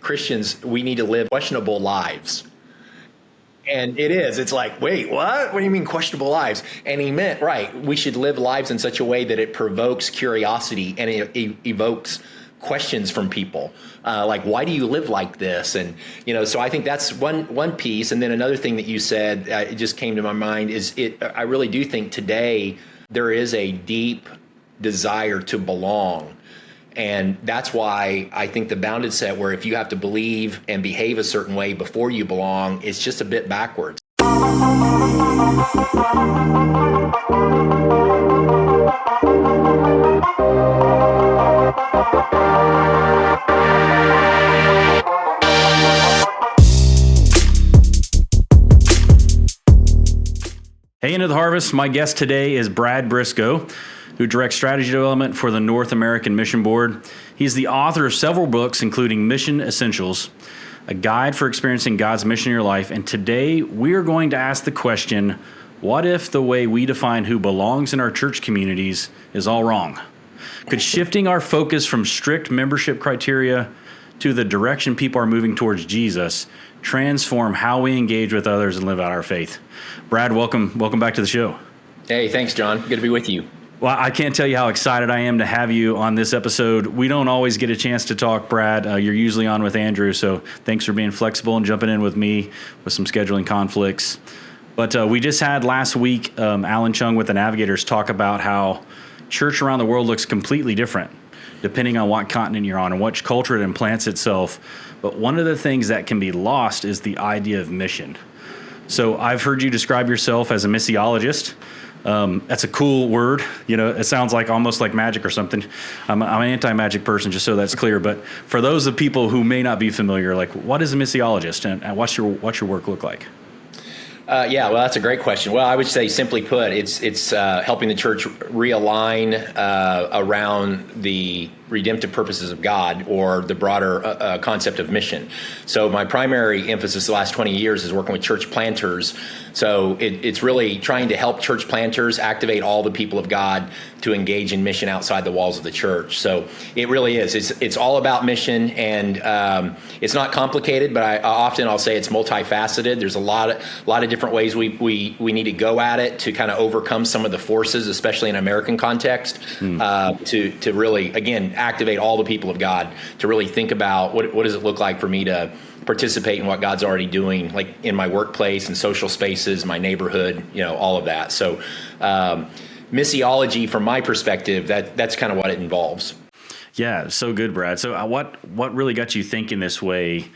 Christians, we need to live questionable lives. And it is. It's like, wait, what? What do you mean questionable lives? And he meant, right, we should live lives in such a way that it provokes curiosity and it evokes questions from people. Like, why do you live like this? And, so I think that's one piece. And then another thing that you said, it just came to my mind, is I really do think today there is a deep desire to belong. And that's why I think the bounded set, where if you have to believe and behave a certain way before you belong, it's just a bit backwards. Hey, Into the Harvest. My guest today is Brad Briscoe, who directs strategy development for the North American Mission Board. He's the author of several books, including Missional Essentials, a guide for experiencing God's mission in your life. And today we are going to ask the question, what if the way we define who belongs in our church communities is all wrong? Could shifting our focus from strict membership criteria to the direction people are moving towards Jesus transform how we engage with others and live out our faith? Brad, welcome back to the show. Hey, thanks, John. Good to be with you. Well, I can't tell you how excited I am to have you on this episode. We don't always get a chance to talk, Brad. You're usually on with Andrew, so thanks for being flexible and jumping in with me with some scheduling conflicts. But we just had last week Alan Chung with the Navigators talk about how church around the world looks completely different depending on what continent you're on and which culture it implants itself. But one of the things that can be lost is the idea of mission. So I've heard you describe yourself as a missiologist. That's a cool word. It sounds like almost like magic or something. I'm an anti-magic person, just so that's clear. But for those of people who may not be familiar, like, what is a missiologist, and what's your work look like? Yeah, well, that's a great question. Well, I would say, simply put, it's helping the church realign around the redemptive purposes of God, or the broader concept of mission. So my primary emphasis the last 20 years is working with church planters. So it's really trying to help church planters activate all the people of God to engage in mission outside the walls of the church. So it really is. It's all about mission, and it's not complicated, but I'll say it's multifaceted. There's a lot of different ways we need to go at it to kind of overcome some of the forces, especially in American context, to really, again, activate all the people of God to really think about what does it look like for me to participate in what God's already doing, like in my workplace and social spaces, my neighborhood, all of that. So missiology, from my perspective, that's kind of what it involves. Yeah, so good, Brad. So what really got you thinking this way?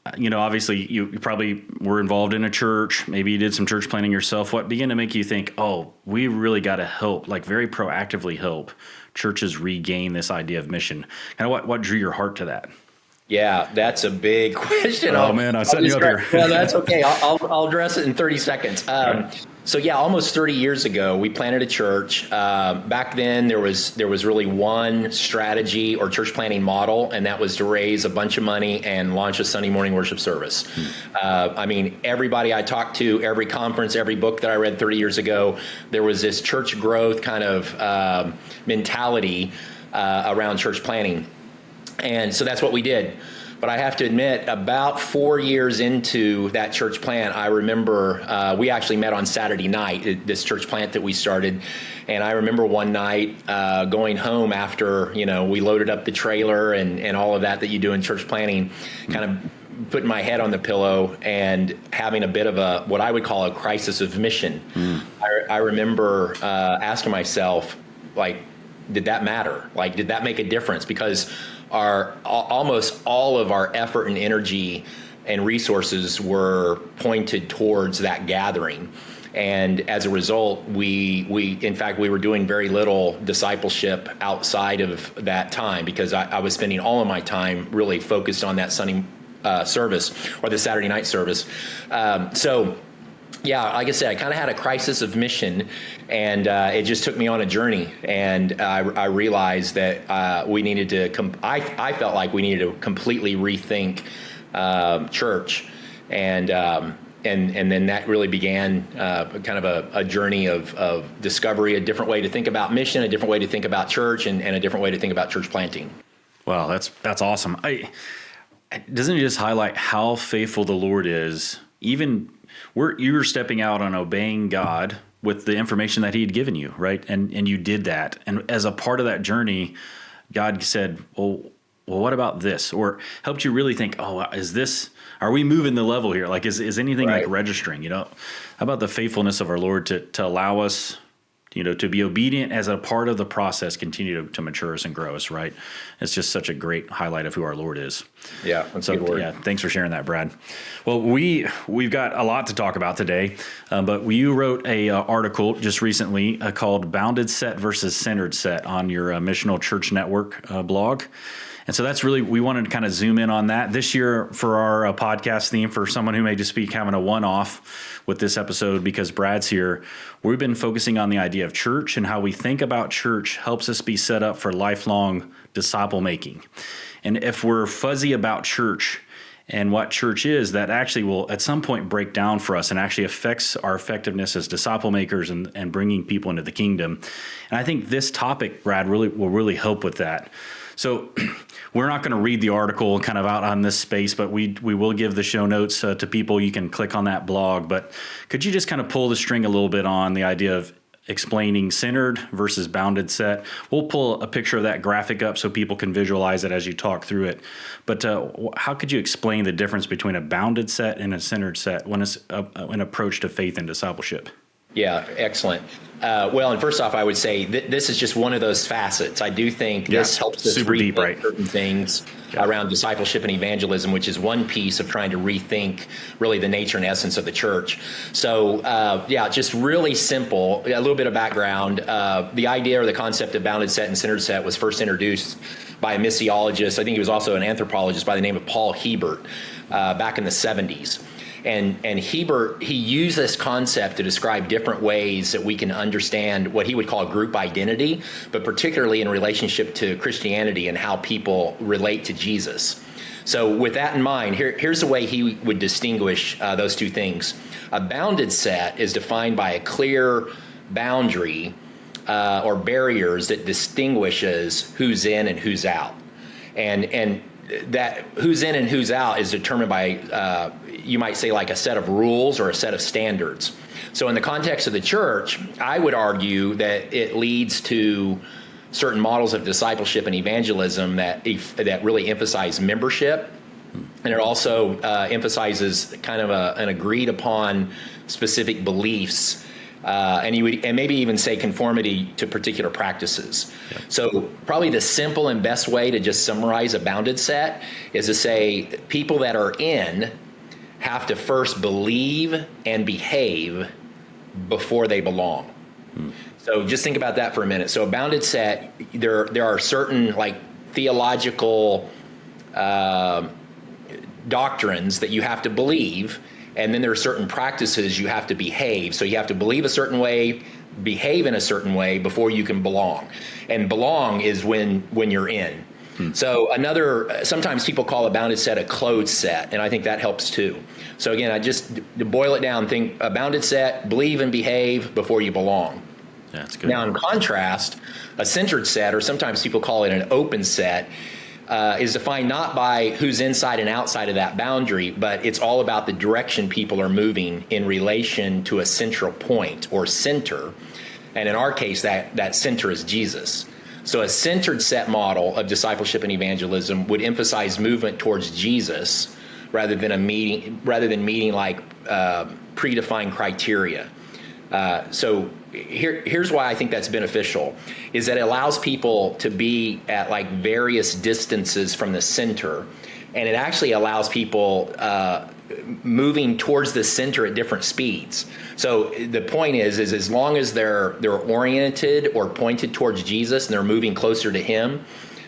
Obviously you probably were involved in a church. Maybe you did some church planting yourself. What began to make you think, oh, we really got to help, like very proactively help churches regain this idea of mission? Kind of what drew your heart to that? Yeah, that's a big question. Oh, man, I'm setting you up here. Well, that's okay. I'll address it in 30 seconds. So yeah, almost 30 years ago, we planted a church. Back then, there was really one strategy or church planting model, and that was to raise a bunch of money and launch a Sunday morning worship service. Everybody I talked to, every conference, every book that I read 30 years ago, there was this church growth kind of mentality around church planting. And so that's what we did. But I have to admit, about 4 years into that church plant, I remember we actually met on Saturday night, this church plant that we started. And I remember one night going home after, we loaded up the trailer and all of that you do in church planting, kind of putting my head on the pillow and having a bit of what I would call a crisis of mission. I remember asking myself, like, did that matter? Like, did that make a difference? Because almost all of our effort and energy and resources were pointed towards that gathering. And as a result, we were doing very little discipleship outside of that time, because I was spending all of my time really focused on that Sunday service or the Saturday night service. Yeah, like I said, I kind of had a crisis of mission, and it just took me on a journey. And I realized that I felt like we needed to completely rethink church, and then that really began kind of a journey of discovery, a different way to think about mission, a different way to think about church, and a different way to think about church planting. Wow, that's awesome. doesn't it just highlight how faithful the Lord is? Even you were stepping out on obeying God with the information that he had given you, right? And you did that. And as a part of that journey, God said, well, what about this? Or helped you really think, are we moving the level here? Like, is anything Right. like registering, How about the faithfulness of our Lord to allow us, to be obedient as a part of the process, continue to mature us and grow us, right? It's just such a great highlight of who our Lord is. Yeah, that's a good word. Yeah, thanks for sharing that, Brad. Well, we've got a lot to talk about today, but you wrote a article just recently called "Bounded Set versus Centered Set" on your Missional Church Network blog. And so that's really, we wanted to kind of zoom in on that. This year for our podcast theme, for someone who may just be having a one-off with this episode because Brad's here, we've been focusing on the idea of church and how we think about church helps us be set up for lifelong disciple making. And if we're fuzzy about church and what church is, that actually will at some point break down for us and actually affects our effectiveness as disciple makers and bringing people into the kingdom. And I think this topic, Brad, will really help with that. So we're not going to read the article kind of out on this space, but we will give the show notes to people. You can click on that blog. But could you just kind of pull the string a little bit on the idea of explaining centered versus bounded set? We'll pull a picture of that graphic up so people can visualize it as you talk through it. But how could you explain the difference between a bounded set and a centered set when it's an approach to faith and discipleship? Yeah, excellent. And first off, I would say this is just one of those facets. I do think this helps us super deep, rethink right? certain things around discipleship and evangelism, which is one piece of trying to rethink really the nature and essence of the church. So, just really simple, a little bit of background. The idea or the concept of bounded set and centered set was first introduced by a missiologist. I think he was also an anthropologist by the name of Paul Hebert back in the 70s. And Hebert, he used this concept to describe different ways that we can understand what he would call group identity, but particularly in relationship to Christianity and how people relate to Jesus. So with that in mind, here's the way he would distinguish those two things. A bounded set is defined by a clear boundary or barriers that distinguishes who's in and who's out. And that who's in and who's out is determined by, you might say, like a set of rules or a set of standards. So in the context of the church, I would argue that it leads to certain models of discipleship and evangelism that really emphasize membership. And it also emphasizes kind of an agreed upon specific beliefs. And maybe even say conformity to particular practices. Yeah. So probably the simple and best way to just summarize a bounded set is to say people that are in have to first believe and behave before they belong. So just think about that for a minute. So a bounded set, there are certain like theological doctrines that you have to believe. And then there are certain practices you have to behave. So you have to believe a certain way, behave in a certain way before you can belong. And belong is when you're in. So sometimes people call a bounded set a closed set, and I think that helps too. So again, to boil it down, think a bounded set, believe and behave before you belong. That's good. Now in contrast, a centered set, or sometimes people call it an open set, is defined not by who's inside and outside of that boundary, but it's all about the direction people are moving in relation to a central point or center. And in our case, that center is Jesus. So a centered set model of discipleship and evangelism would emphasize movement towards Jesus rather than meeting like predefined criteria. So here's why I think that's beneficial, is that it allows people to be at like various distances from the center, and it actually allows people moving towards the center at different speeds. So the point is as long as they're oriented or pointed towards Jesus and they're moving closer to him,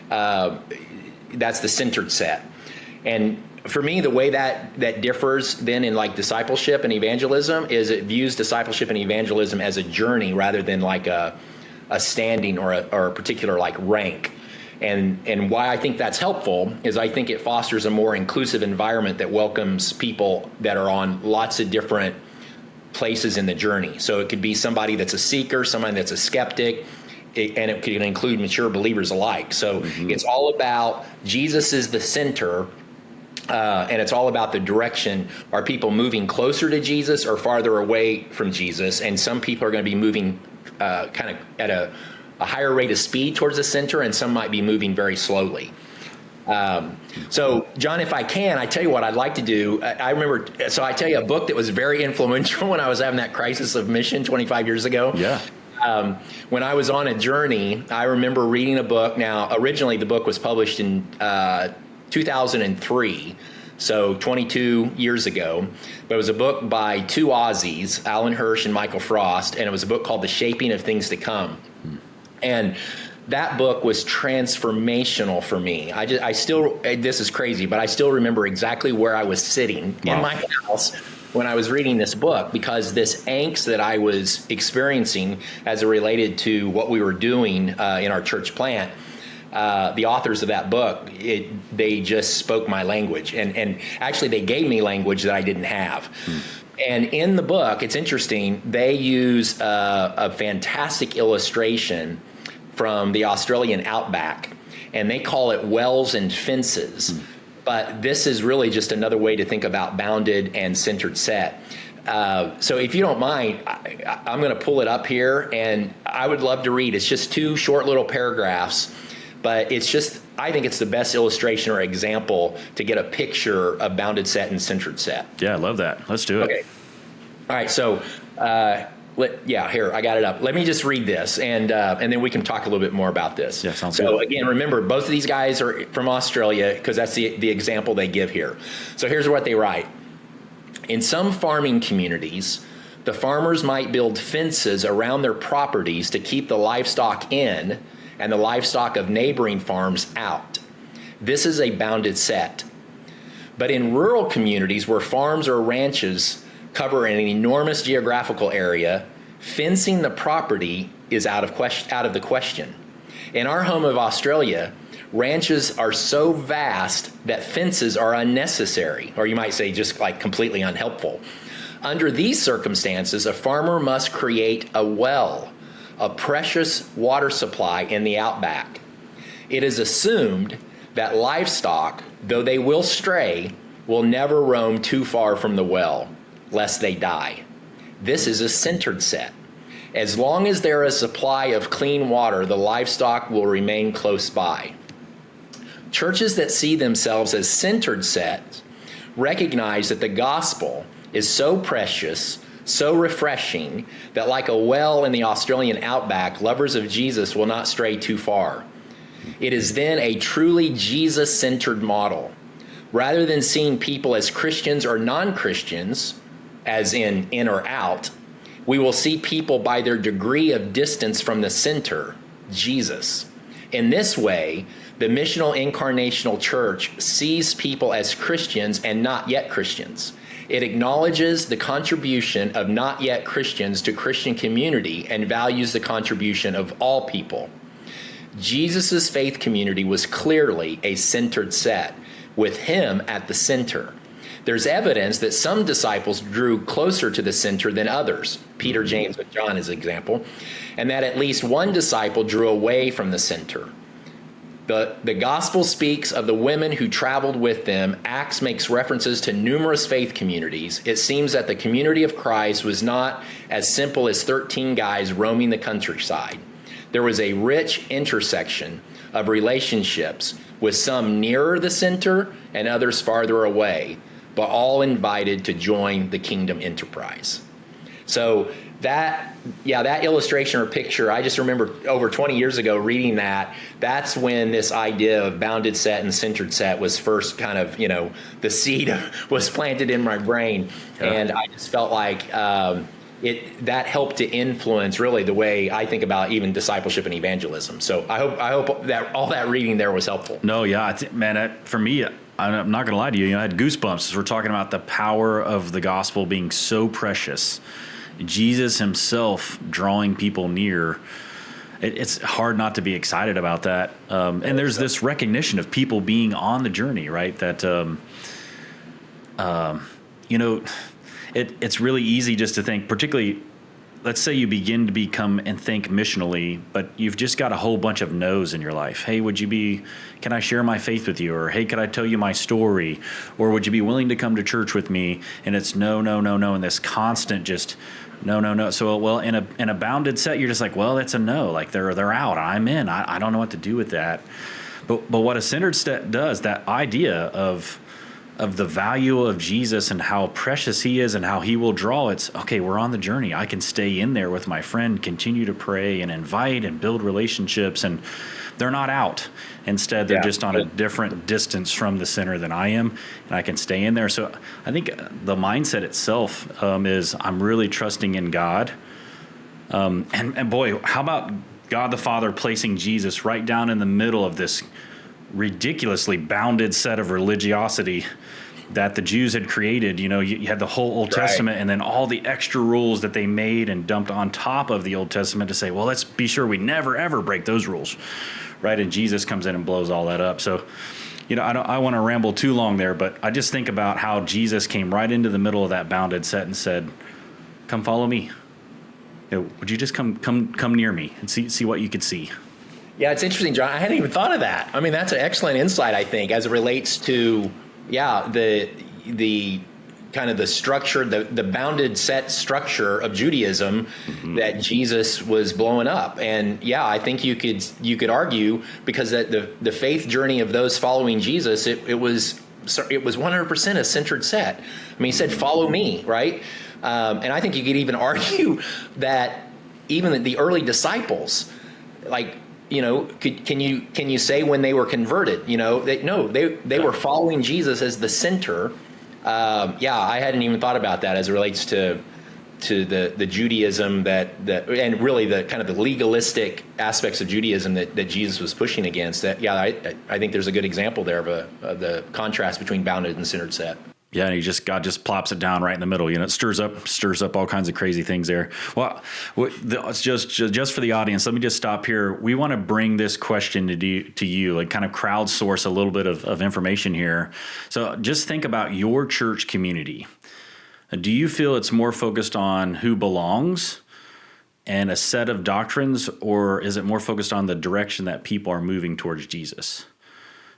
that's the centered set. And for me, the way that differs then in like discipleship and evangelism is it views discipleship and evangelism as a journey rather than like a standing or a particular like rank. And why I think that's helpful is I think it fosters a more inclusive environment that welcomes people that are on lots of different places in the journey. So it could be somebody that's a seeker, somebody that's a skeptic, and it could include mature believers alike. So It's all about Jesus is the center, And it's all about the direction. Are people moving closer to Jesus or farther away from Jesus? And some people are going to be moving kind of at a higher rate of speed towards the center, and some might be moving very slowly. So, John, if I can, I tell you what I'd like to do. I remember, so I tell you a book that was very influential when I was having that crisis of mission 25 years ago. Yeah. When I was on a journey, I remember reading a book. Now, originally the book was published in 2003, so 22 years ago. But it was a book by two Aussies, Alan Hirsch and Michael Frost, and it was a book called The Shaping of Things to Come. And that book was transformational for me. I still, this is crazy, but I still remember exactly where I was sitting in my house when I was reading this book, because this angst that I was experiencing as it related to what we were doing in our church plant, the authors of that book, they just spoke my language. And actually, they gave me language that I didn't have. And in the book, it's interesting, they use a fantastic illustration from the Australian outback, and they call it wells and fences. But this is really just another way to think about bounded and centered set. So if you don't mind, I'm going to pull it up here, and I would love to read. It's just two short little paragraphs, but it's just, I think it's the best illustration or example to get a picture of bounded set and centered set. Yeah, I love that. Let's do it. Okay. All right. So, here, I got it up. Let me just read this, and then we can talk a little bit more about this. Yeah, sounds so good. Again, remember, both of these guys are from Australia, because that's the example they give here. So here's what they write. In some farming communities, the farmers might build fences around their properties to keep the livestock in and the livestock of neighboring farms out. This is a bounded set. But in rural communities where farms or ranches cover an enormous geographical area, fencing the property is out of the question. In our home of Australia, ranches are so vast that fences are unnecessary, or you might say just like completely unhelpful. Under these circumstances, a farmer must create a well, a precious water supply in the outback. It is assumed that livestock, though they will stray, will never roam too far from the well, lest they die. This is a centered set. As long as there is a supply of clean water, the livestock will remain close by. Churches that see themselves as centered sets recognize that the gospel is so precious, so refreshing, that like a well in the Australian outback, lovers of Jesus will not stray too far. It is then a truly Jesus-centered model. Rather than seeing people as Christians or non-Christians, as in or out, we will see people by their degree of distance from the center, Jesus. In this way, the Missional Incarnational Church sees people as Christians and not yet Christians. It acknowledges the contribution of not yet Christians to Christian community and values the contribution of all people. Jesus' faith community was clearly a centered set, with him at the center. There's evidence that some disciples drew closer to the center than others, Peter, James, and John as an example, and that at least one disciple drew away from the center. The gospel speaks of the women who traveled with them. Acts makes references to numerous faith communities. It seems that the community of Christ was not as simple as 13 guys roaming the countryside. There was a rich intersection of relationships, with some nearer the center and others farther away, but all invited to join the kingdom enterprise. So that illustration or picture, I just remember over 20 years ago reading that. That's when this idea of bounded set and centered set was first kind of, the seed was planted in my brain. Yeah. And I just felt like that helped to influence really the way I think about even discipleship and evangelism. So I hope that all that reading there was helpful. No, yeah, for me, I'm not going to lie to you. I had goosebumps as we're talking about the power of the gospel being so precious. Jesus himself drawing people near. It's hard not to be excited about that. And there's this recognition of people being on the journey, right? That, it's really easy just to think, particularly let's say you begin to become and think missionally, but you've just got a whole bunch of no's in your life. Hey, can I share my faith with you? Or, hey, could I tell you my story? Or would you be willing to come to church with me? And it's no, no, no, no. And this constant just no, no, no. So, well, in a bounded set, you're just like, well, that's a no. Like they're out. I'm in. I don't know what to do with that. But what a centered set does, that idea of the value of Jesus and how precious he is and how he will draw, it's okay, we're on the journey. I can stay in there with my friend, continue to pray and invite and build relationships, and they're not out. Instead, they're just on a different distance from the center than I am, and I can stay in there. So I think the mindset itself is I'm really trusting in God. And boy, how about God the Father placing Jesus right down in the middle of this ridiculously bounded set of religiosity that the Jews had created. You had the whole Old Testament and then all the extra rules that they made and dumped on top of the Old Testament to say, well, let's be sure we never, ever break those rules, right? And Jesus comes in and blows all that up. So, I want to ramble too long there, but I just think about how Jesus came right into the middle of that bounded set and said, come follow me. Would you just come near me and see what you could see? Yeah, it's interesting, John. I hadn't even thought of that. I mean, that's an excellent insight, I think, as it relates to, the kind of the structure, the bounded set structure of Judaism that Jesus was blowing up. And I think you could argue, because that the faith journey of those following Jesus, it was 100% a centered set. I mean, he said, "Follow me," right? And I think you could even argue that even the early disciples, like, can you say when they were converted, they were following Jesus as the center. I hadn't even thought about that as it relates to the Judaism that and really the kind of the legalistic aspects of Judaism that Jesus was pushing against. That I think there's a good example there of the contrast between bounded and centered set. Yeah, and God just plops it down right in the middle. It stirs up all kinds of crazy things there. Well, it's just for the audience, let me just stop here. We want to bring this question to you, like kind of crowdsource a little bit of information here. So just think about your church community. Do you feel it's more focused on who belongs and a set of doctrines, or is it more focused on the direction that people are moving towards Jesus?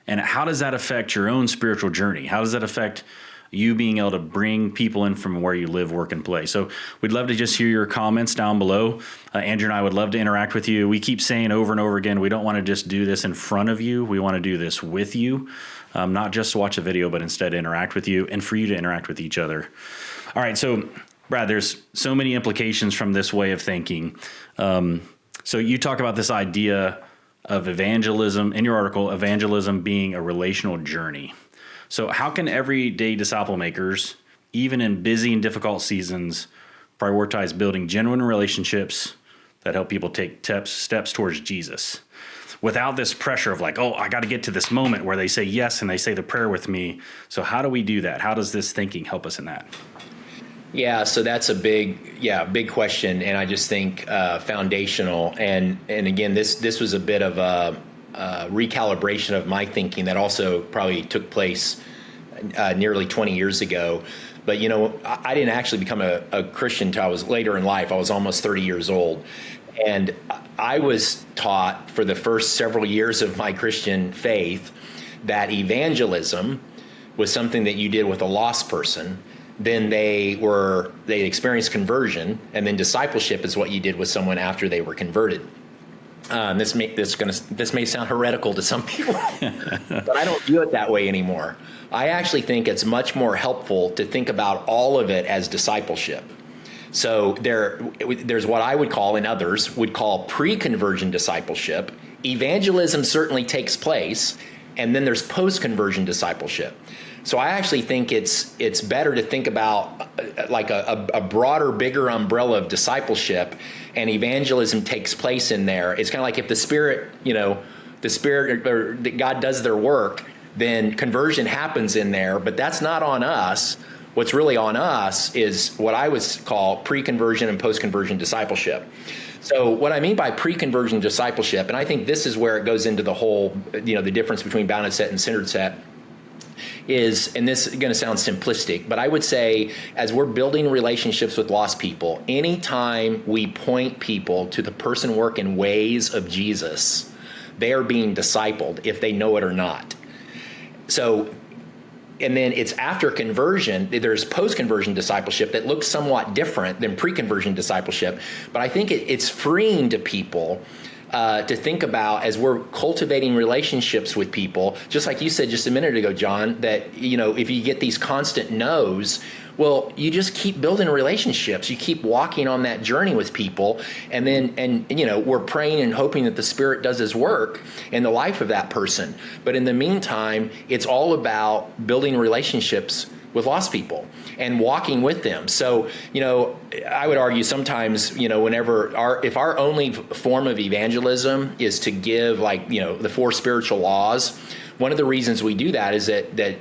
And how does that affect your own spiritual journey? How does that affect you being able to bring people in from where you live, work, and play? So we'd love to just hear your comments down below. Andrew and I would love to interact with you. We keep saying over and over again, we don't want to just do this in front of you. We want to do this with you, not just to watch a video, but instead interact with you and for you to interact with each other. All right, so Brad, there's so many implications from this way of thinking. So you talk about this idea of evangelism, in your article, evangelism being a relational journey. So how can everyday disciple makers, even in busy and difficult seasons, prioritize building genuine relationships that help people take steps towards Jesus without this pressure of like, oh, I got to get to this moment where they say yes and they say the prayer with me? So how do we do that? How does this thinking help us in that? Yeah, so that's a big question, and I just think foundational. And again, this was a bit of a recalibration of my thinking that also probably took place nearly 20 years ago. But I didn't actually become a Christian until I was later in life. I was almost 30 years old, and I was taught for the first several years of my Christian faith that evangelism was something that you did with a lost person. Then they experienced conversion, and then discipleship is what you did with someone after they were converted. This may sound heretical to some people, but I don't view it that way anymore. I actually think it's much more helpful to think about all of it as discipleship. So there's what I would call, and others would call, pre-conversion discipleship. Evangelism certainly takes place, and then there's post-conversion discipleship. So I actually think it's better to think about like a broader, bigger umbrella of discipleship, and evangelism takes place in there. It's kind of like if the Spirit or God does their work, then conversion happens in there, but that's not on us. What's really on us is what I would call pre-conversion and post-conversion discipleship. So what I mean by pre-conversion discipleship, and I think this is where it goes into the whole, the difference between bounded set and centered set, is, and this is going to sound simplistic, but I would say as we're building relationships with lost people, anytime we point people to the person, work, and ways of Jesus, they are being discipled if they know it or not. So, and then it's after conversion, there's post-conversion discipleship that looks somewhat different than pre-conversion discipleship. But I think it's freeing to people to think about, as we're cultivating relationships with people, just like you said just a minute ago, John, that, if you get these constant no's, well, you just keep building relationships. You keep walking on that journey with people. And we're praying and hoping that the Spirit does his work in the life of that person. But in the meantime, it's all about building relationships with lost people and walking with them. So, I would argue sometimes, if our only form of evangelism is to give the 4 spiritual laws, one of the reasons we do that is that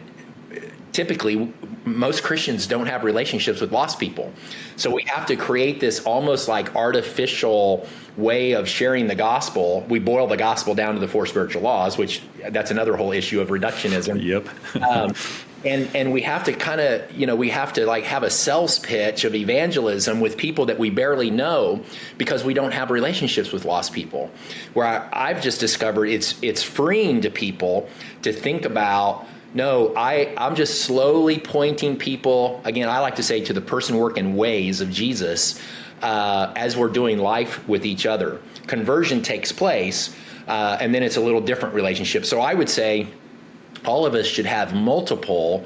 typically most Christians don't have relationships with lost people. So we have to create this almost like artificial way of sharing the gospel. We boil the gospel down to the 4 spiritual laws, which that's another whole issue of reductionism. Yep. And we have to kind of, we have to have a sales pitch of evangelism with people that we barely know because we don't have relationships with lost people. Where I've just discovered it's freeing to people to think about, no, I'm just slowly pointing people, again, I like to say, to the person, work, and ways of Jesus as we're doing life with each other. Conversion takes place, and then it's a little different relationship. So I would say all of us should have multiple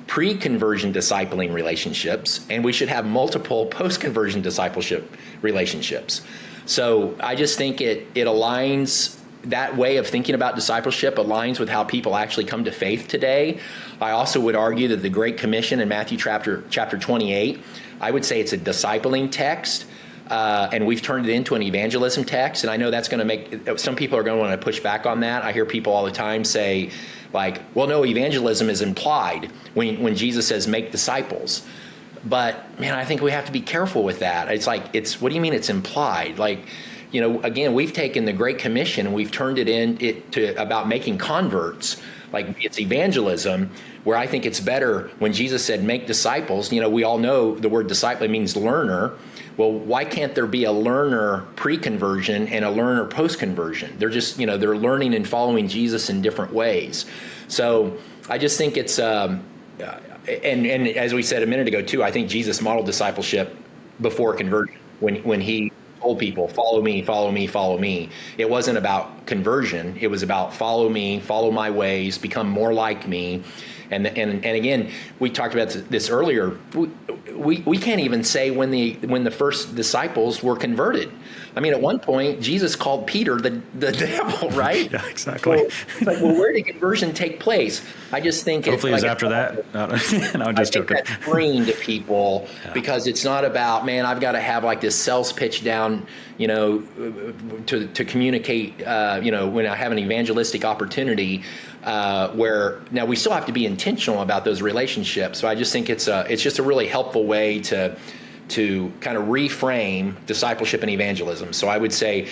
pre-conversion discipling relationships, and we should have multiple post-conversion discipleship relationships. So I just think it aligns. That way of thinking about discipleship aligns with how people actually come to faith today. I also would argue that the Great Commission in Matthew chapter 28, I would say it's a discipling text, and we've turned it into an evangelism text. And I know that's going to make some people are going to want to push back on that. I hear people all the time say, well, no, evangelism is implied when Jesus says make disciples. But man, I think we have to be careful with that. What do you mean it's implied? Again, we've taken the Great Commission and we've turned it to about making converts. It's evangelism, where I think it's better when Jesus said, make disciples. We all know the word disciple means learner. Well, why can't there be a learner pre-conversion and a learner post-conversion? They're just, they're learning and following Jesus in different ways. So I just think it's, and as we said a minute ago too, I think Jesus modeled discipleship before conversion when he told people, follow me, follow me, follow me. It wasn't about conversion. It was about follow me, follow my ways, become more like me. And again, we talked about this earlier. We can't even say when the first disciples were converted. I mean, at one point, Jesus called Peter the devil, right? Yeah, exactly. Well, where did conversion take place? I just think hopefully it was after that. No, I'm just joking. That's freeing to people because it's not about, man, I've got to have this sales pitch down, to communicate, when I have an evangelistic opportunity. Where now we still have to be intentional about those relationships. So I just think it's just a really helpful way to kind of reframe discipleship and evangelism. So I would say,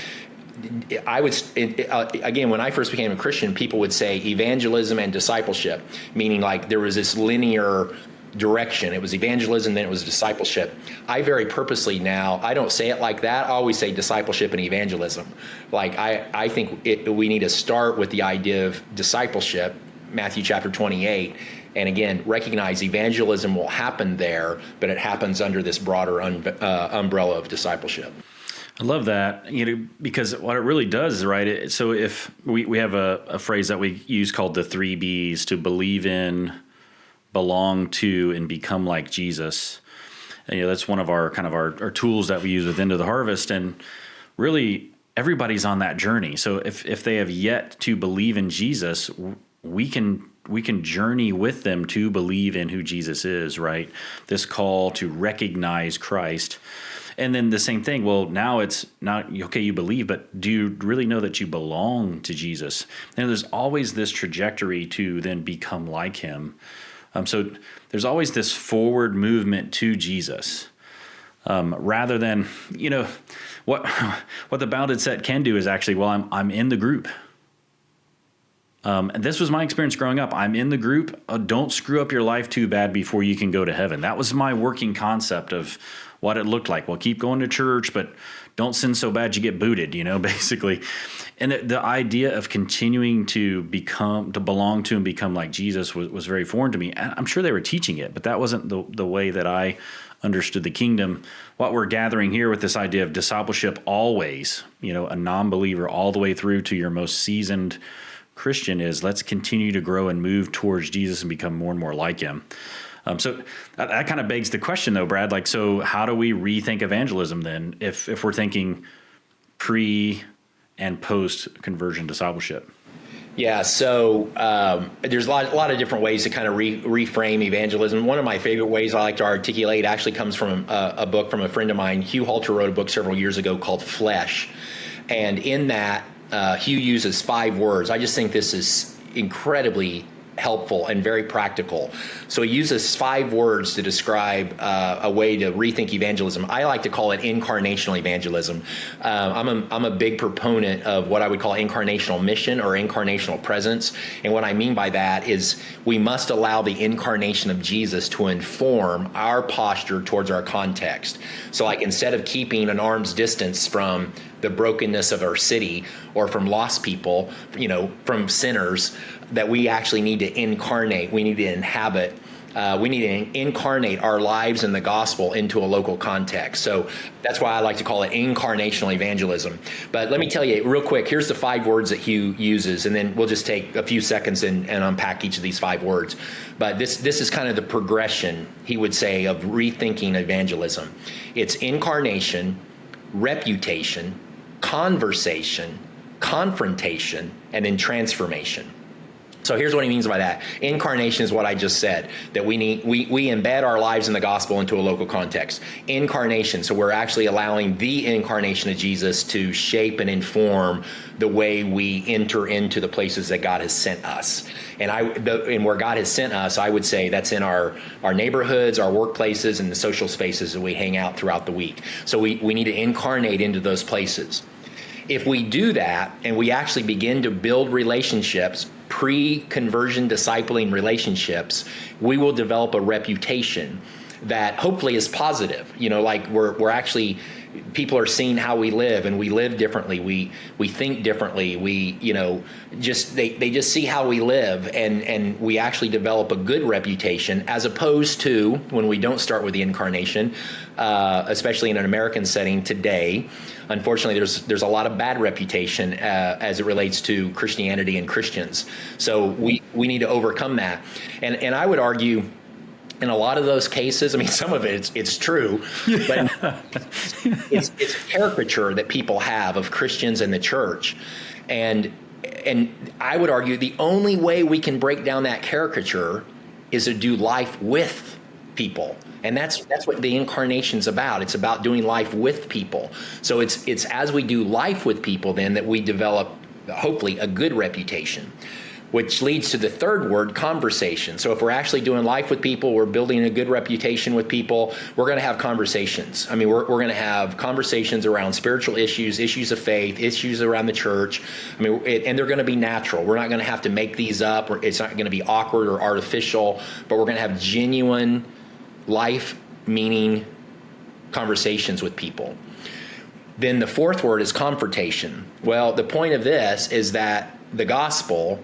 again, when I first became a Christian, people would say evangelism and discipleship, meaning there was this linear direction. It was evangelism, then it was discipleship. I very purposely now, I don't say it like that. I always say discipleship and evangelism. I think we need to start with the idea of discipleship, Matthew chapter 28, and again, recognize evangelism will happen there, but it happens under this broader umbrella of discipleship. I love that, because what it really does is, right, so if we have a phrase that we use called the 3 B's, to believe in, belong to, and become like Jesus. And, that's one of our kind of our tools that we use with Into the Harvest. And really, everybody's on that journey. So if they have yet to believe in Jesus, we can journey with them to believe in who Jesus is, right? This call to recognize Christ. And then the same thing, well, now it's not, okay, you believe, but do you really know that you belong to Jesus? And there's always this trajectory to then become like him. So there's always this forward movement to Jesus, rather than, what the bounded set can do is actually, well, I'm in the group. And this was my experience growing up. I'm in the group. Don't screw up your life too bad before you can go to heaven. That was my working concept of what it looked like. Well, keep going to church, but don't sin so bad you get booted, basically. And the idea of continuing to belong to and become like Jesus was very foreign to me. And I'm sure they were teaching it, but that wasn't the way that I understood the kingdom. What we're gathering here with this idea of discipleship always, a non-believer all the way through to your most seasoned Christian, is let's continue to grow and move towards Jesus and become more and more like him. So that kind of begs the question, though, Brad. So how do we rethink evangelism then, if we're thinking pre and post conversion discipleship? Yeah, so there's a lot of different ways to kind of reframe evangelism. One of my favorite ways I like to articulate actually comes from a book from a friend of mine. Hugh Halter wrote a book several years ago called Flesh, and in that Hugh uses 5 words. I just think this is incredibly helpful and very practical. So he uses 5 words to describe a way to rethink evangelism. I like to call it incarnational evangelism. I'm a big proponent of what I would call incarnational mission or incarnational presence. And what I mean by that is we must allow the incarnation of Jesus to inform our posture towards our context. So like instead of keeping an arm's distance from the brokenness of our city or from lost people, from sinners, that we actually need to incarnate. We need to inhabit. We need to incarnate our lives in the gospel into a local context. So that's why I like to call it incarnational evangelism. But let me tell you real quick, here's the 5 words that Hugh uses, and then we'll just take a few seconds and unpack each of these 5 words. But this is kind of the progression, he would say, of rethinking evangelism. It's incarnation, reputation, conversation, confrontation, and then transformation. So here's what he means by that. Incarnation is what I just said, that we embed our lives in the gospel into a local context. Incarnation, so we're actually allowing the incarnation of Jesus to shape and inform the way we enter into the places that God has sent us. And where God has sent us, I would say that's in our neighborhoods, our workplaces, and the social spaces that we hang out throughout the week. So we need to incarnate into those places. If we do that and we actually begin to build relationships, pre-conversion discipling relationships, we will develop a reputation that hopefully is positive. Like we're actually, people are seeing how we live, and we live differently. We think differently. They just see how we live, and we actually develop a good reputation, as opposed to when we don't start with the incarnation, especially in an American setting today. Unfortunately, there's a lot of bad reputation as it relates to Christianity and Christians. So we need to overcome that. And I would argue, in a lot of those cases, I mean, some of it's true, but it's a caricature that people have of Christians and the church. And I would argue the only way we can break down that caricature is to do life with people. And that's what the incarnation's about. It's about doing life with people. So it's as we do life with people then that we develop, hopefully, a good reputation, which leads to the 3rd word, conversation. So if we're actually doing life with people, we're building a good reputation with people, we're going to have conversations. I mean, we're going to have conversations around spiritual issues of faith, issues around the church. I mean, and they're going to be natural. We're not going to have to make these up, or it's not going to be awkward or artificial, but we're going to have genuine life-meaning conversations with people. Then the 4th word is confrontation. Well, the point of this is that the gospel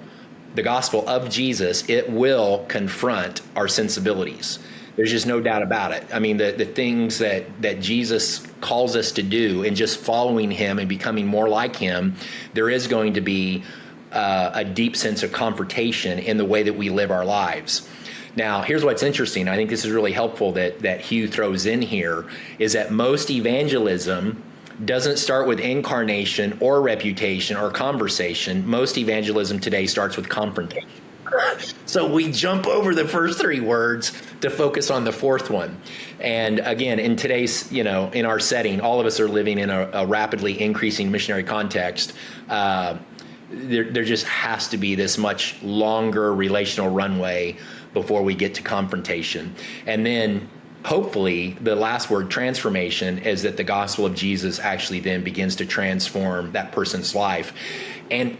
of Jesus, it will confront our sensibilities. There's just no doubt about it. I mean, the things that Jesus calls us to do, and just following him and becoming more like him, there is going to be a deep sense of confrontation in the way that we live our lives. Now, here's what's interesting. I think this is really helpful that Hugh throws in here, is that most evangelism doesn't start with incarnation or reputation or conversation. Most evangelism today starts with confrontation. So we jump over the first 3 words to focus on the 4th one. And again, in today's, in our setting, all of us are living in a rapidly increasing missionary context. There just has to be this much longer relational runway before we get to confrontation. And then hopefully the last word, transformation, is that the gospel of Jesus actually then begins to transform that person's life.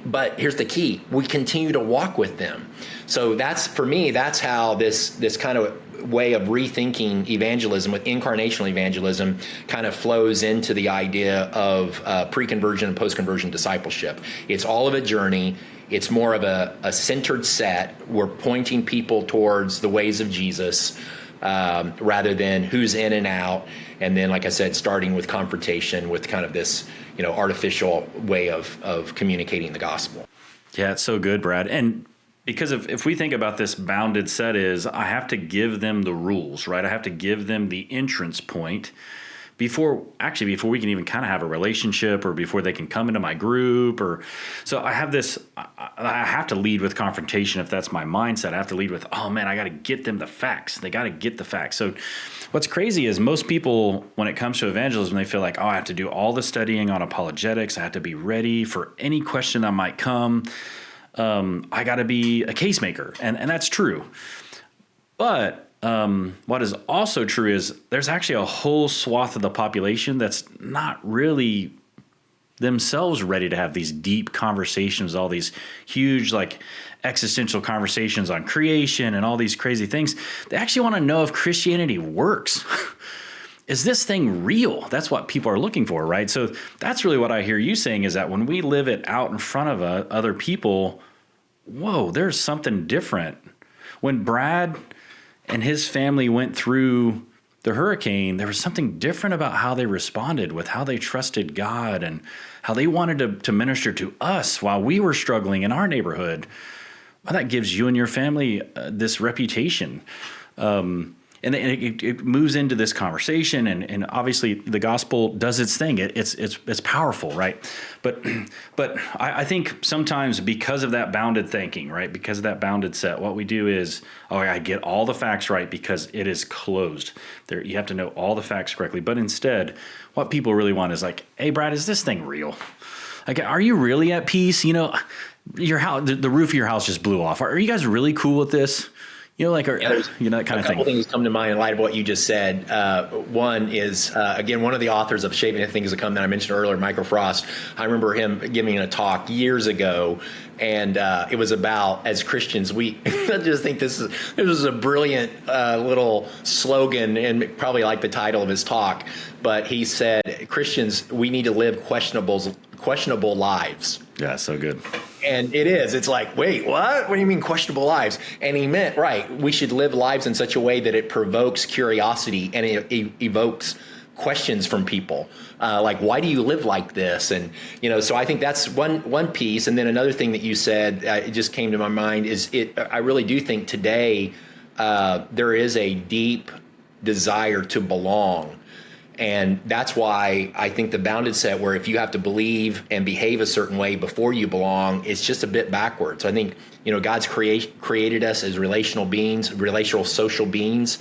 But here's the key: we continue to walk with them. So for me, that's how this kind of way of rethinking evangelism with incarnational evangelism kind of flows into the idea of pre-conversion and post-conversion discipleship. It's all of a journey. It's more of a centered set. We're pointing people towards the ways of Jesus rather than who's in and out. And then, like I said, starting with confrontation with kind of this, artificial way of communicating the gospel. Yeah, it's so good, Brad. And because if we think about this bounded set is, I have to give them the rules, right? I have to give them the entrance point before we can even kind of have a relationship, or before they can come into my group. So I have I have to lead with confrontation if that's my mindset. I have to lead with, oh man, I got to get them the facts. They got to get the facts. So what's crazy is most people, when it comes to evangelism, they feel like, oh, I have to do all the studying on apologetics. I have to be ready for any question that might come. I got to be a case maker. And that's true. But what is also true is there's actually a whole swath of the population that's not really themselves ready to have these deep conversations, all these huge, like, existential conversations on creation and all these crazy things. They actually want to know if Christianity works. Is this thing real? That's what people are looking for, right? So that's really what I hear you saying, is that when we live it out in front of other people, whoa, there's something different. When Brad and his family went through the hurricane, there was something different about how they responded, with how they trusted God and how they wanted to minister to us while we were struggling in our neighborhood. Well, that gives you and your family this reputation. And it moves into this conversation, and obviously the gospel does its thing. It's powerful, right? But I think sometimes, because of that bounded thinking, right, because of that bounded set, what we do is, I get all the facts right because it is closed. There, you have to know all the facts correctly. But instead, what people really want is like, hey, Brad, is this thing real? Like, are you really at peace? Your house, the roof of your house just blew off. Are you guys really cool with this? That kind of thing. A couple things come to mind in light of what you just said. One is, again, one of the authors of Shaping the Things to Come that I mentioned earlier, Michael Frost. I remember him giving a talk years ago, and it was about, as Christians, I just think this was a brilliant little slogan, and probably like the title of his talk. But he said, Christians, we need to live questionable lives. Yeah, so good. And it is. It's like, wait, what? What do you mean questionable lives? And he meant, right, we should live lives in such a way that it provokes curiosity and it evokes questions from people. Like, why do you live like this? And, so I think that's one piece. And then another thing that you said, it just came to my mind, is I really do think today there is a deep desire to belong. And that's why I think the bounded set, where if you have to believe and behave a certain way before you belong, it's just a bit backwards. I think, God's created us as relational beings, relational social beings.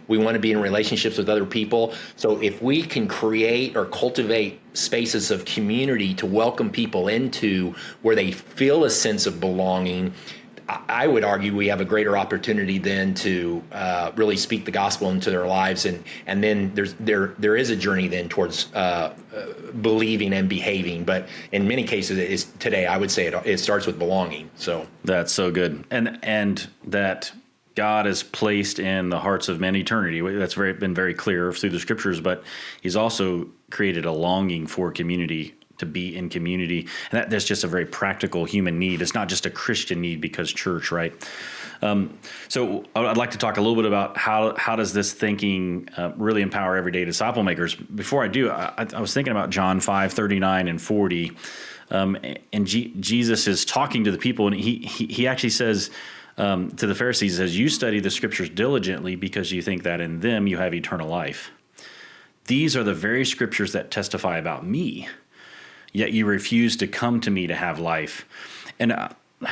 We want to be in relationships with other people. So if we can create or cultivate spaces of community to welcome people into, where they feel a sense of belonging, I would argue we have a greater opportunity then to really speak the gospel into their lives, and then there is a journey then towards believing and behaving. But in many cases, today I would say it starts with belonging. So that's so good, and that God has placed in the hearts of men eternity. That's been very clear through the scriptures, but He's also created a longing for community, to be in community. And that's just a very practical human need. It's not just a Christian need because church, right? So I'd like to talk a little bit about how does this thinking really empower everyday disciple makers. Before I do, I was thinking about John 5:39 and 40. And Jesus is talking to the people, and he actually says to the Pharisees, he says, you study the scriptures diligently because you think that in them you have eternal life. These are the very scriptures that testify about me. Yet you refuse to come to me to have life. And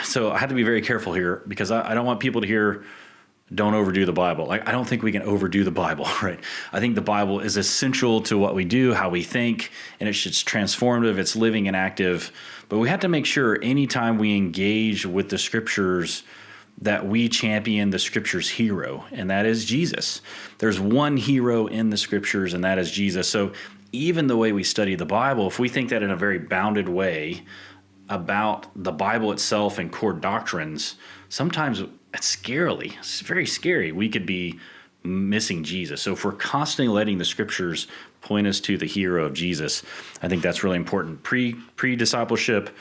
so I have to be very careful here, because I don't want people to hear, don't overdo the Bible. I don't think we can overdo the Bible, right? I think the Bible is essential to what we do, how we think, and it's transformative, it's living and active. But we have to make sure anytime we engage with the scriptures that we champion the scripture's hero, and that is Jesus. There's one hero in the scriptures, and that is Jesus. So even the way we study the Bible, if we think that in a very bounded way, about the Bible itself and core doctrines, sometimes it's very scary. We could be missing Jesus. So if we're constantly letting the scriptures point us to the hero of Jesus, I think that's really important. Pre-discipleship,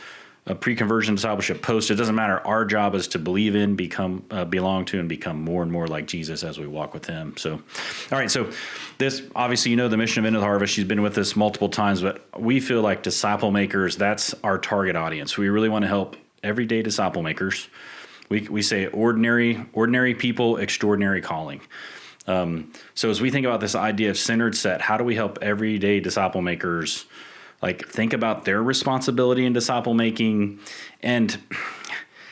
pre-conversion discipleship, post, it doesn't matter. Our job is to believe in, belong to, and become more and more like Jesus as we walk with him. So, all right. So this, obviously, the mission of Into the Harvest, she's been with us multiple times, but we feel like disciple makers, that's our target audience. We really want to help everyday disciple makers. We say ordinary people, extraordinary calling. So as we think about this idea of centered set, how do we help everyday disciple makers think about their responsibility in disciple making, and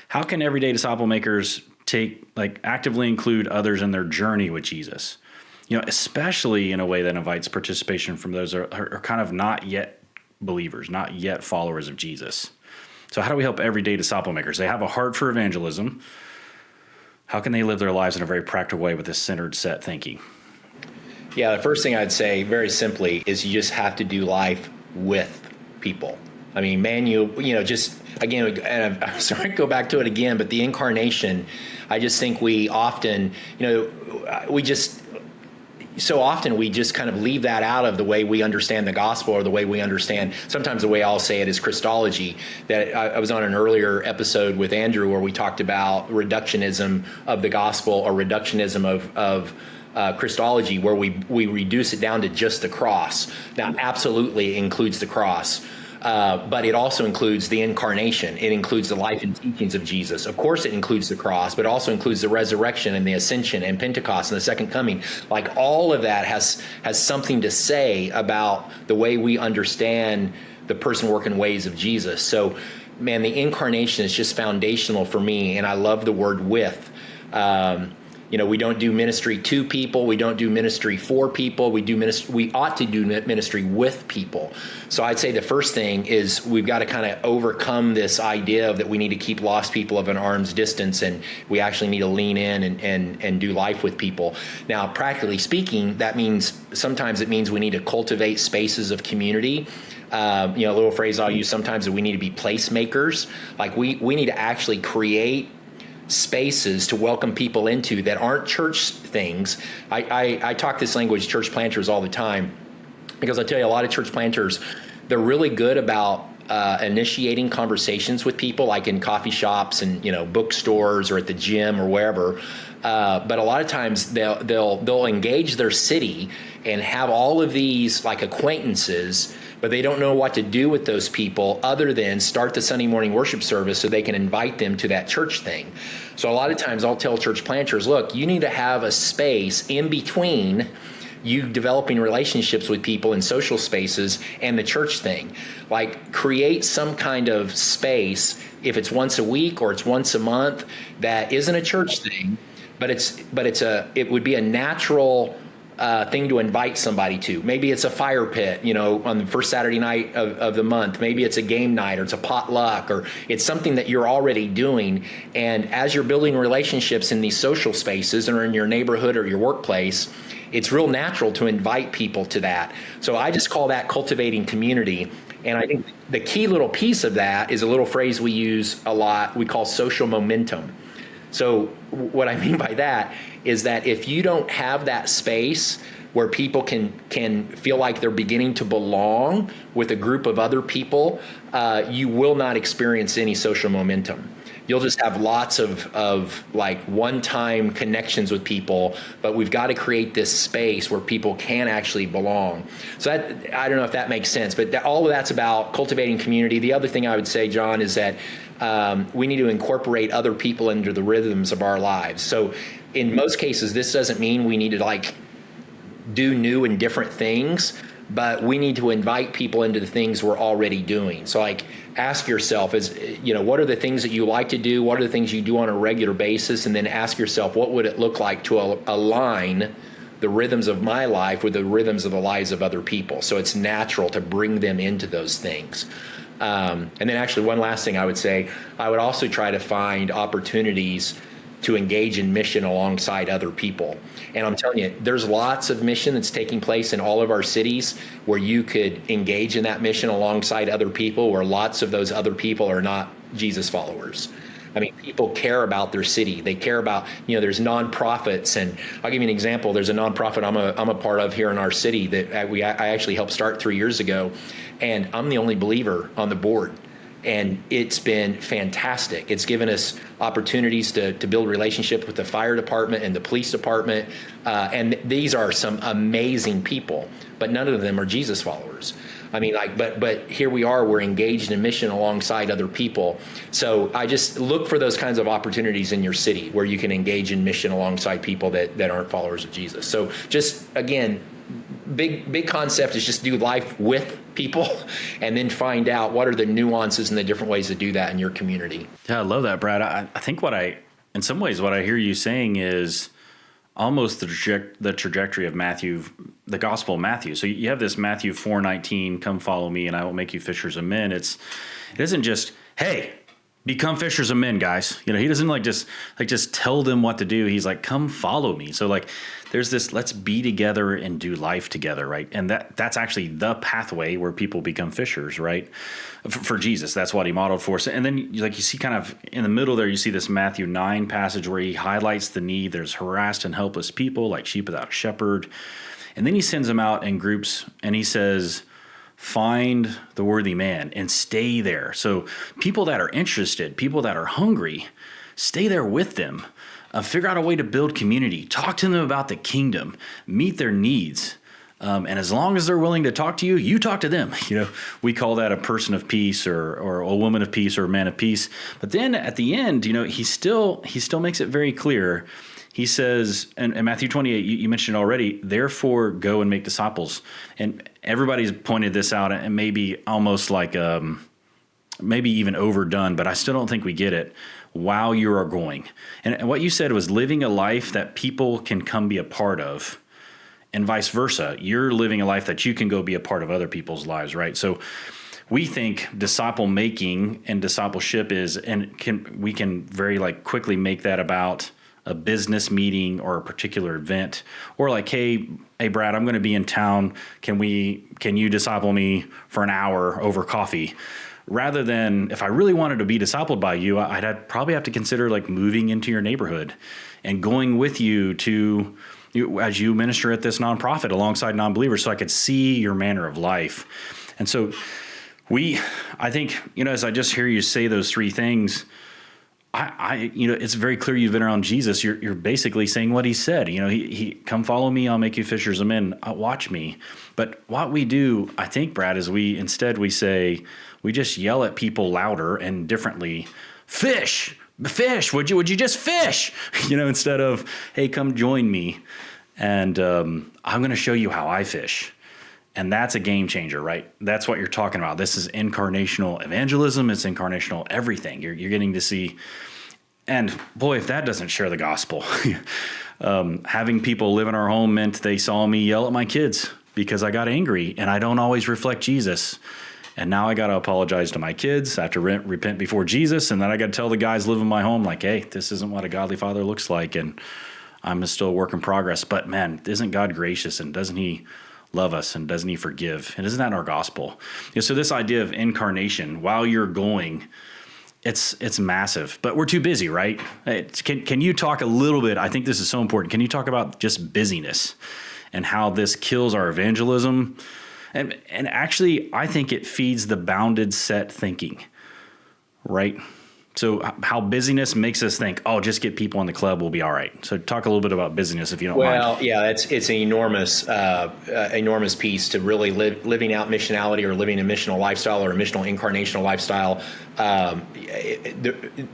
how can everyday disciple makers actively include others in their journey with Jesus? Especially in a way that invites participation from those who are kind of not yet believers, not yet followers of Jesus. So how do we help everyday disciple makers? They have a heart for evangelism. How can they live their lives in a very practical way with this centered set thinking? Yeah, the first thing I'd say very simply is you just have to do life with people. I mean, man, just again, and I'm sorry to go back to it again, but the incarnation, I just think we often, so often we just kind of leave that out of the way we understand the gospel, or the way we understand, sometimes the way I'll say it is Christology. That I was on an earlier episode with Andrew where we talked about reductionism of the gospel, or reductionism of Christology, where we reduce it down to just the cross. Now, absolutely includes the cross. But it also includes the incarnation. It includes the life and teachings of Jesus. Of course, it includes the cross, but it also includes the resurrection and the ascension and Pentecost and the second coming. All of that has something to say about the way we understand the person, work, and ways of Jesus. So, man, the incarnation is just foundational for me, and I love the word with. We don't do ministry to people. We don't do ministry for people. We ought to do ministry with people. So I'd say the first thing is we've got to kind of overcome this idea of that we need to keep lost people of an arm's distance, and we actually need to lean in and do life with people. Now, practically speaking, that means sometimes it means we need to cultivate spaces of community. A little phrase I'll use sometimes, that we need to be placemakers. We need to actually create spaces to welcome people into that aren't church things. I talk this language, church planters, all the time, because I tell you, a lot of church planters, they're really good about initiating conversations with people, like in coffee shops and bookstores or at the gym or wherever. But a lot of times they'll engage their city and have all of these acquaintances, but they don't know what to do with those people other than start the Sunday morning worship service so they can invite them to that church thing. So a lot of times I'll tell church planters, look, you need to have a space in between you developing relationships with people in social spaces and the church thing. Create some kind of space, if it's once a week or it's once a month, that isn't a church thing, but it would be a natural thing to invite somebody to. Maybe it's a fire pit, on the first Saturday night of the month. Maybe it's a game night, or it's a potluck, or it's something that you're already doing. And as you're building relationships in these social spaces or in your neighborhood or your workplace, it's real natural to invite people to that. So I just call that cultivating community. And I think the key little piece of that is a little phrase we use a lot, we call social momentum. So what I mean by that is that if you don't have that space where people can feel like they're beginning to belong with a group of other people, you will not experience any social momentum. You'll just have lots of one-time connections with people, but we've got to create this space where people can actually belong. So I don't know if that makes sense, but all of that's about cultivating community. The other thing I would say, John, is that we need to incorporate other people into the rhythms of our lives. So in most cases, this doesn't mean we need to do new and different things, but we need to invite people into the things we're already doing. So ask yourself, what are the things that you like to do? What are the things you do on a regular basis? And then ask yourself, what would it look like to align the rhythms of my life with the rhythms of the lives of other people? So it's natural to bring them into those things. And then actually one last thing I would say, I would also try to find opportunities to engage in mission alongside other people. And I'm telling you, there's lots of mission that's taking place in all of our cities where you could engage in that mission alongside other people, where lots of those other people are not Jesus followers. I mean, people care about their city. They care about, there's nonprofits, and I'll give you an example. There's a nonprofit I'm a part of here in our city that I actually helped start 3 years ago, and I'm the only believer on the board. And it's been fantastic. It's given us opportunities to build relationships with the fire department and the police department. And these are some amazing people, but none of them are Jesus followers. I mean, but here we are, we're engaged in mission alongside other people. So I just look for those kinds of opportunities in your city where you can engage in mission alongside people that aren't followers of Jesus. So just, again, big concept is just do life with people and then find out what are the nuances and the different ways to do that in your community. Yeah, I love that, Brad. I think in some ways, what I hear you saying is almost the trajectory of Matthew, the Gospel of Matthew. So you have this Matthew 4:19, come follow me and I will make you fishers of men. It isn't just, hey, become fishers of men, guys. He doesn't just tell them what to do. He's like, come follow me. So there's this, let's be together and do life together, right? And that's actually the pathway where people become fishers, right? For Jesus, that's what he modeled for us. And then you see kind of in the middle there, you see this Matthew 9 passage where he highlights the need. There's harassed and helpless people like sheep without a shepherd. And then he sends them out in groups and he says, find the worthy man and stay there. So people that are interested, people that are hungry, stay there with them. Figure out a way to build community. Talk to them about the kingdom. Meet their needs. And as long as they're willing to talk to you, you talk to them. We call that a person of peace or a woman of peace or a man of peace. But then at the end, he still makes it very clear. He says, in Matthew 28, you mentioned already, therefore go and make disciples. And everybody's pointed this out and maybe almost like maybe even overdone, but I still don't think we get it. While you are going. And what you said was living a life that people can come be a part of, and vice versa. You're living a life that you can go be a part of other people's lives, right? So we think disciple making and discipleship is, we can very quickly make that about a business meeting or a particular event, or hey Brad, I'm going to be in town. Can you disciple me for an hour over coffee? Rather than, if I really wanted to be discipled by you, I'd probably have to consider moving into your neighborhood and going with you to, as you minister at this nonprofit alongside non-believers, so I could see your manner of life. And so I think, as I just hear you say those three things, it's very clear you've been around Jesus. You're basically saying what he said. He come follow me, I'll make you fishers of men. Watch me. But what we do, I think, Brad, is we just yell at people louder and differently. Fish. Would you just fish? Instead of, hey, come join me, and I'm going to show you how I fish. And that's a game changer, right? That's what you're talking about. This is incarnational evangelism. It's incarnational everything. You're getting to see. And boy, if that doesn't share the gospel, having people live in our home meant they saw me yell at my kids because I got angry and I don't always reflect Jesus. And now I got to apologize to my kids. I have to repent before Jesus. And then I got to tell the guys living in my home, hey, this isn't what a godly father looks like. And I'm still a work in progress. But man, isn't God gracious, and doesn't he love us, and doesn't he forgive? And isn't that our gospel? So this idea of incarnation, while you're going, it's massive, but we're too busy, right? Can you talk a little bit? I think this is so important. Can you talk about just busyness and how this kills our evangelism? And actually, I think it feeds the bounded set thinking, right? So how busyness makes us think, oh, just get people in the club, we'll be all right. So talk a little bit about busyness, if you don't mind. Well, yeah, it's an enormous piece to really living out missionality, or living a missional lifestyle, or a missional incarnational lifestyle.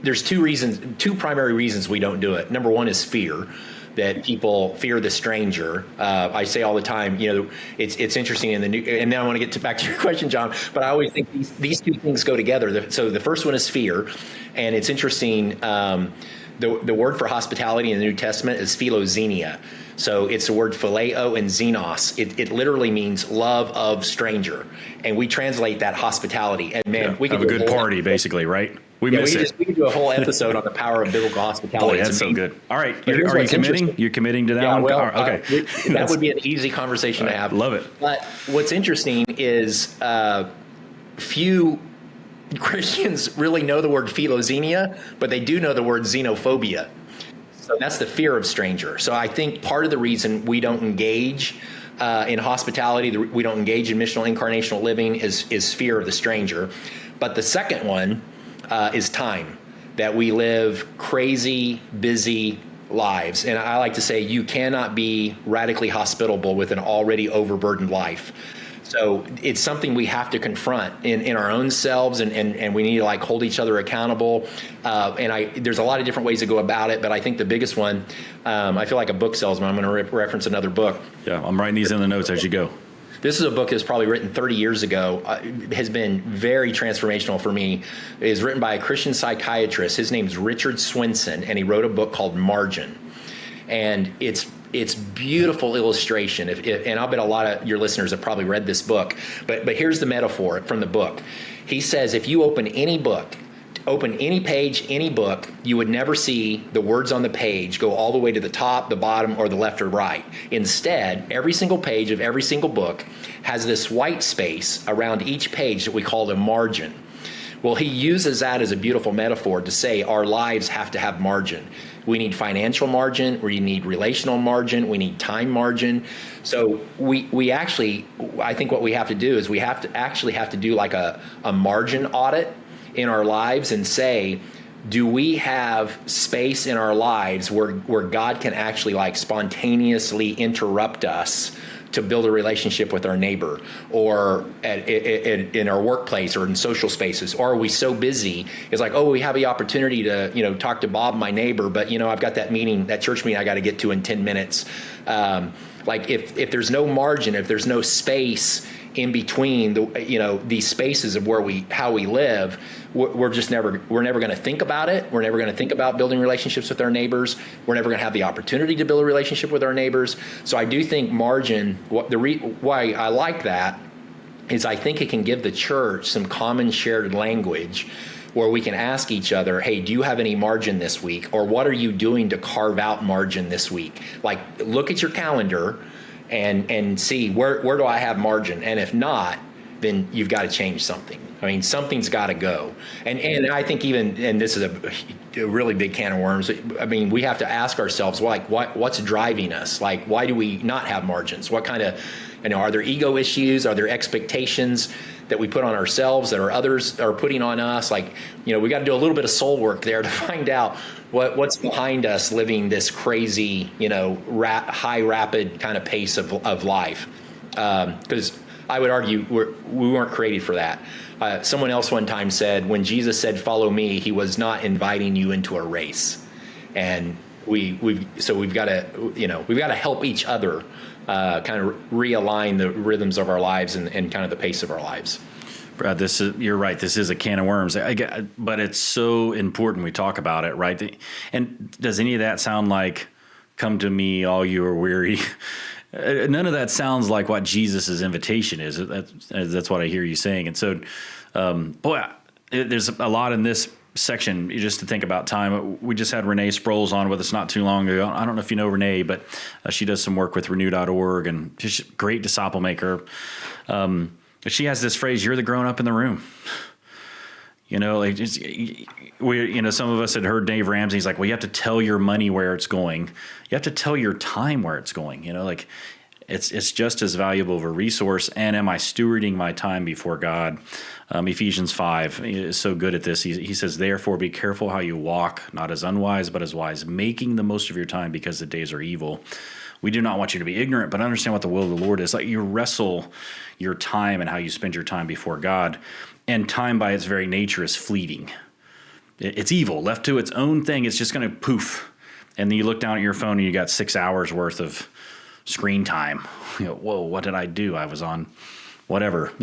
There's two primary reasons we don't do it. Number one is fear. That people fear the stranger. I say all the time, it's interesting in the new, and then I want to get back to your question, John, but I always think these two things go together. So the first one is fear, and it's interesting. The word for hospitality in the New Testament is philoxenia. So it's the word phileo and xenos. It literally means love of stranger. And we translate that hospitality. And man, we could have a good party, basically, right? We miss it. We could do a whole episode on the power of biblical hospitality. Boy, that's so good. All right. But here's Are you what's committing? interesting. You're committing to that Yeah, one? well, Okay. That would be an easy conversation to have. Love it. But what's interesting is few Christians really know the word philoxenia, but they do know the word xenophobia. So that's the fear of stranger. So I think part of the reason we don't engage in hospitality, we don't engage in missional incarnational living is fear of the stranger. But the second one is time, that we live crazy, busy lives. And I like to say you cannot be radically hospitable with an already overburdened life. So it's something we have to confront in our own selves, and we need to like hold each other accountable. There's a lot of different ways to go about it, but I think the biggest one, I feel like a book salesman. I'm going to reference another book. Yeah, I'm writing these in the notes as you go. This is a book that's probably written 30 years ago, has been very transformational for me. It is written by a Christian psychiatrist. His name's Richard Swinson, and he wrote a book called Margin. And it's beautiful illustration. And I'll bet a lot of your listeners have probably read this book. But here's the metaphor from the book. He says if you open any book, open any page, any book, you would never see the words on the page go all the way to the top, the bottom, or the left or right. Instead, every single page of every single book has this white space around each page that we call the margin. Well, he uses that as a beautiful metaphor to say our lives have to have margin. We need financial margin, we need relational margin, we need time margin. So we actually, I think what we have to do is we have to do like a margin audit in our lives and say, do we have space in our lives where God can actually like spontaneously interrupt us to build a relationship with our neighbor, or in our workplace or in social spaces? Or are we so busy, it's like, oh, we have the opportunity to, talk to Bob, my neighbor, but I've got that church meeting I got to get to in 10 minutes. Like if there's no margin, if there's no space in between these spaces of how we live, we're never going to think about it. We're never going to think about building relationships with our neighbors. We're never going to have the opportunity to build a relationship with our neighbors. So I do think margin, why I like that is I think it can give the church some common shared language where we can ask each other, hey, do you have any margin this week? Or what are you doing to carve out margin this week? Like, look at your calendar and see where do I have margin? And if not, then you've got to change something. I mean, something's got to go. And I think and this is a really big can of worms. I mean, we have to ask ourselves, what's driving us? Like, why do we not have margins? What kind of, are there ego issues? Are there expectations that we put on ourselves that others are putting on us? Like, we got to do a little bit of soul work there to find out what's behind us living this crazy, high rapid kind of pace of life. Because I would argue we weren't created for that. Someone else one time said, when Jesus said, "Follow me," he was not inviting you into a race. And we've got to help each other kind of realign the rhythms of our lives and kind of the pace of our lives. Brad, you're right. This is a can of worms, but it's so important we talk about it, right? And does any of that sound like, "Come to me, all you are weary"? None of that sounds like what Jesus' invitation is. That's what I hear you saying. And so, there's a lot in this section just to think about time. We just had Renee Sproles on with us not too long ago. I don't know if you know Renee, but she does some work with Renew.org, and she's a great disciple maker. She has this phrase, "You're the grown up in the room." Some of us had heard Dave Ramsey's like, well, you have to tell your money where it's going. You have to tell your time where it's going. It's just as valuable of a resource. And am I stewarding my time before God? Ephesians 5 is so good at this. He says, therefore, be careful how you walk, not as unwise, but as wise, making the most of your time because the days are evil. We do not want you to be ignorant, but understand what the will of the Lord is. Like, you wrestle your time and how you spend your time before God. And time by its very nature is fleeting. It's evil. Left to its own thing, it's just going to poof. And then you look down at your phone and you got 6 hours worth of screen time. Whoa, what did I do? I was on whatever.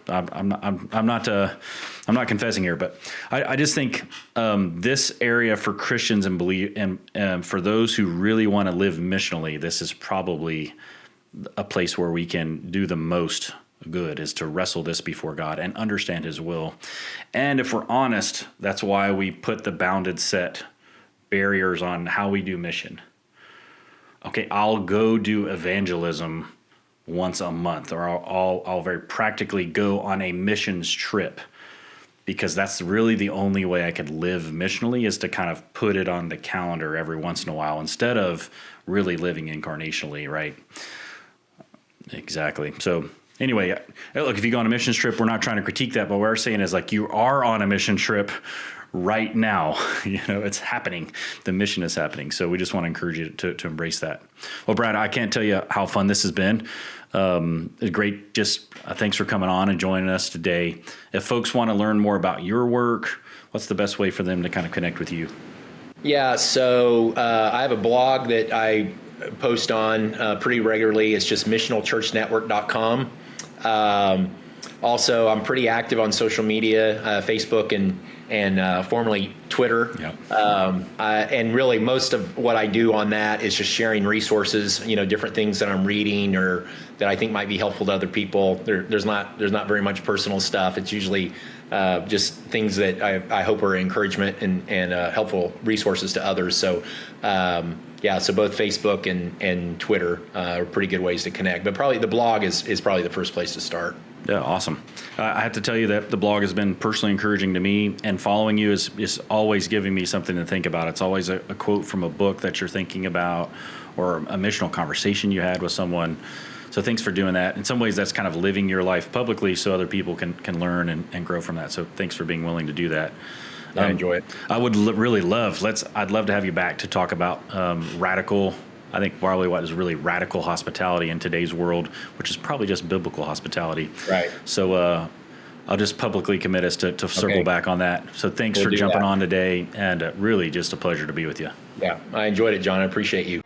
I'm not confessing here, but I just think this area for Christians and for those who really want to live missionally, this is probably a place where we can do the most good, is to wrestle this before God and understand his will. And if we're honest, that's why we put the bounded set barriers on how we do mission. Okay, I'll go do evangelism once a month, or I'll very practically go on a missions trip, because that's really the only way I could live missionally, is to kind of put it on the calendar every once in a while instead of really living incarnationally, right? Exactly. So anyway, look, if you go on a missions trip, we're not trying to critique that, but what we're saying is, like, you are on a mission trip right now. It's happening. The mission is happening. So we just want to encourage you to embrace that. Well, Brad, I can't tell you how fun this has been. Great. Just thanks for coming on and joining us today. If folks want to learn more about your work, what's the best way for them to kind of connect with you? Yeah, so I have a blog that I post on pretty regularly. It's just missionalchurchnetwork.com. Also, I'm pretty active on social media, Facebook and formerly Twitter. Yep. And really most of what I do on that is just sharing resources, different things that I'm reading or that I think might be helpful to other people. There's not very much personal stuff. It's usually just things that I hope are encouragement and helpful resources to others. So so both Facebook and Twitter are pretty good ways to connect. But probably the blog is probably the first place to start. Yeah, awesome. I have to tell you that the blog has been personally encouraging to me, and following you is always giving me something to think about. It's always a quote from a book that you're thinking about, or a missional conversation you had with someone. So thanks for doing that. In some ways, that's kind of living your life publicly so other people can learn and grow from that. So thanks for being willing to do that. I enjoy it. I would really love, I'd love to have you back to talk about radical, I think probably what is really radical hospitality in today's world, which is probably just biblical hospitality. Right. So I'll just publicly commit us to circle back on that. So thanks for jumping on today, and really just a pleasure to be with you. Yeah, I enjoyed it, John. I appreciate you.